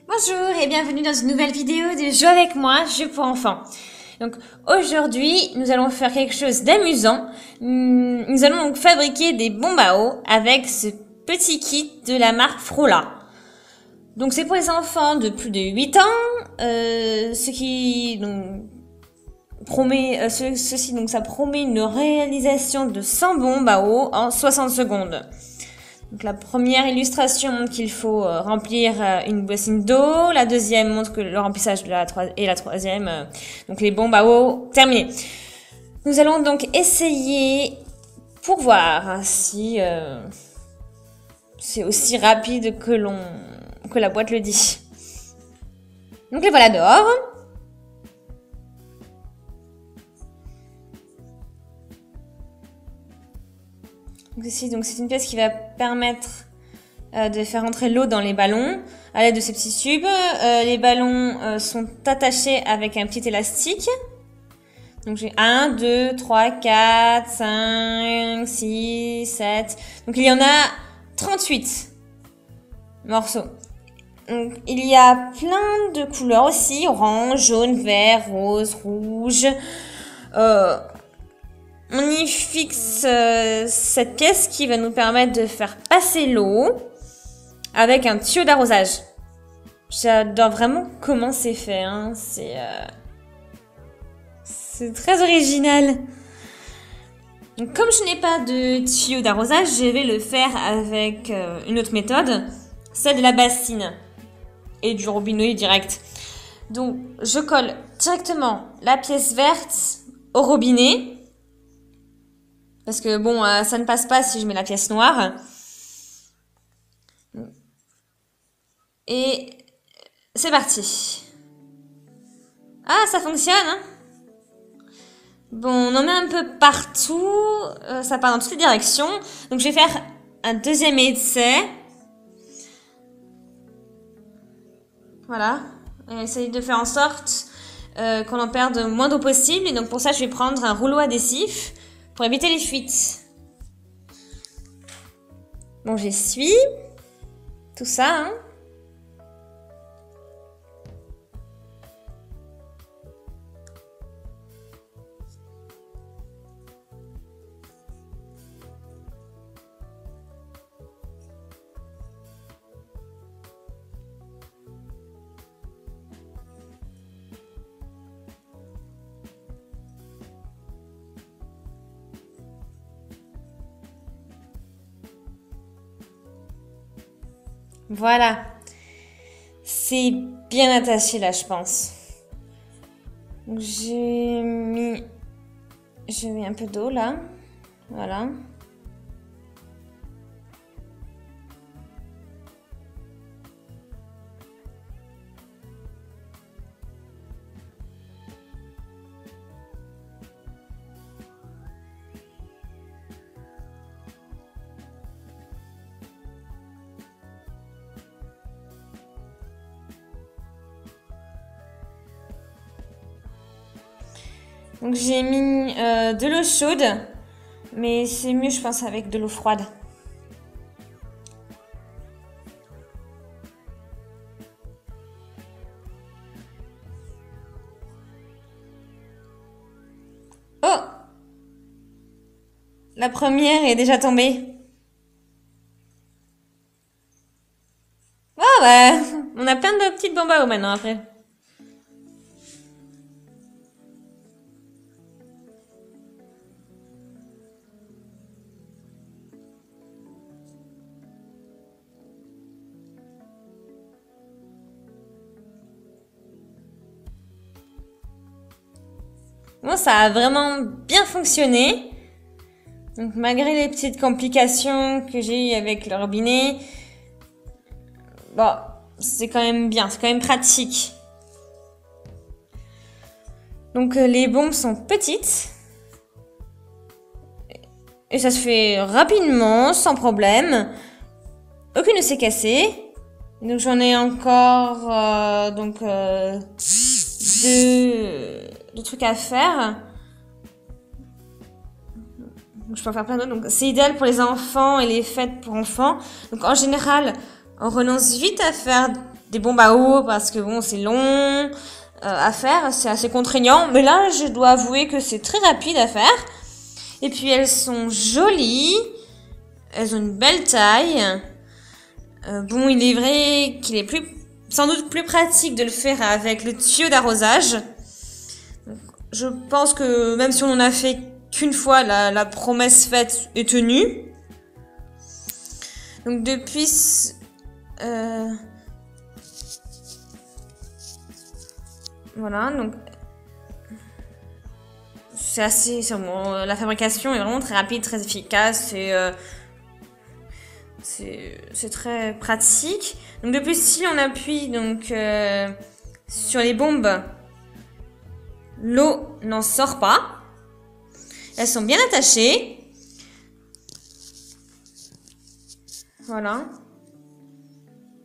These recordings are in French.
Bonjour et bienvenue dans une nouvelle vidéo de Jeux avec moi, Jeux pour enfants. Donc aujourd'hui, nous allons faire quelque chose d'amusant. Nous allons donc fabriquer des bombes à eau avec ce petit kit de la marque Frola. Donc c'est pour les enfants de plus de 8 ans, ce qui donc promet donc ça promet une réalisation de 100 bombes à eau en 60 secondes. Donc la première illustration montre qu'il faut remplir une bassine d'eau. La deuxième montre que le remplissage de la troisième, donc les bombes à eau terminées. Nous allons donc essayer pour voir si c'est aussi rapide que la boîte le dit. Donc les voilà dehors. Donc ici, c'est une pièce qui va permettre de faire entrer l'eau dans les ballons à l'aide de ces petits tubes. Les ballons sont attachés avec un petit élastique. Donc j'ai 1, 2, 3, 4, 5, 6, 7. Donc il y en a 38 morceaux. Donc il y a plein de couleurs aussi, orange, jaune, vert, rose, rouge. On y fixe cette pièce qui va nous permettre de faire passer l'eau avec un tuyau d'arrosage. J'adore vraiment comment c'est fait. Hein. C'est très original. Donc, comme je n'ai pas de tuyau d'arrosage, je vais le faire avec une autre méthode, celle de la bassine et du robinet direct. Donc, je colle directement la pièce verte au robinet. Parce que bon, ça ne passe pas si je mets la pièce noire. Et c'est parti. Ah, ça fonctionne, hein? Bon, on en met un peu partout. Ça part dans toutes les directions. Donc je vais faire un deuxième essai. Voilà. Et essayer de faire en sorte qu'on en perde le moins d'eau possible. Et donc pour ça, je vais prendre un rouleau adhésif pour éviter les fuites. Bon, j'essuie tout ça, hein. Voilà. C'est bien attaché là, je pense. Donc j'ai mis un peu d'eau là. Voilà. Donc j'ai mis de l'eau chaude, mais c'est mieux je pense avec de l'eau froide. Oh! La première est déjà tombée. Oh bah, on a plein de petites bombes à eau maintenant après. Bon, ça a vraiment bien fonctionné. Donc, malgré les petites complications que j'ai eues avec le robinet, bon, c'est quand même bien, c'est quand même pratique. Donc, les bombes sont petites. Et ça se fait rapidement, sans problème. Aucune ne s'est cassée. Donc, j'en ai encore, deux trucs à faire. Donc, je peux en faire plein d'autres. Donc, c'est idéal pour les enfants et les fêtes pour enfants. Donc, en général, on renonce vite à faire des bombes à eau parce que bon, c'est long à faire, c'est assez contraignant. Mais là, je dois avouer que c'est très rapide à faire. Et puis, elles sont jolies. Elles ont une belle taille. Bon, il est vrai qu'il est sans doute plus pratique de le faire avec le tuyau d'arrosage. Je pense que même si on en a fait qu'une fois, la promesse faite est tenue. Donc depuis... voilà, donc... la fabrication est vraiment très rapide, très efficace et... c'est très pratique. Donc depuis, si on appuie donc sur les bombes, l'eau n'en sort pas. Elles sont bien attachées. Voilà.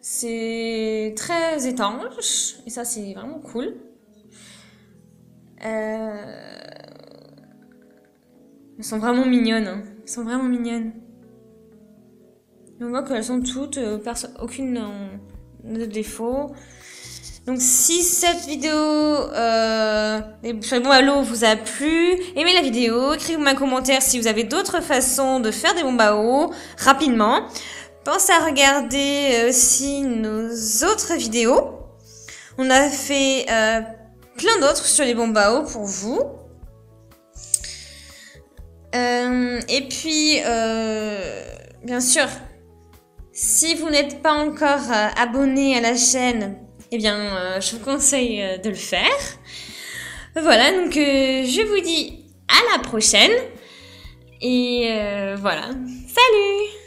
C'est très étanche et ça c'est vraiment cool. Elles sont vraiment mignonnes. Hein. Elles sont vraiment mignonnes. On voit qu'elles sont toutes, aucune de défaut. Donc si cette vidéo sur les bombes à l'eau vous a plu, aimez la vidéo, écrivez-moi un commentaire si vous avez d'autres façons de faire des bombes à eau rapidement. Pensez à regarder aussi nos autres vidéos. On a fait plein d'autres sur les bombes à eau pour vous. Et puis, bien sûr, si vous n'êtes pas encore abonné à la chaîne, eh bien, je vous conseille de le faire. Voilà, donc je vous dis à la prochaine. Et voilà, salut!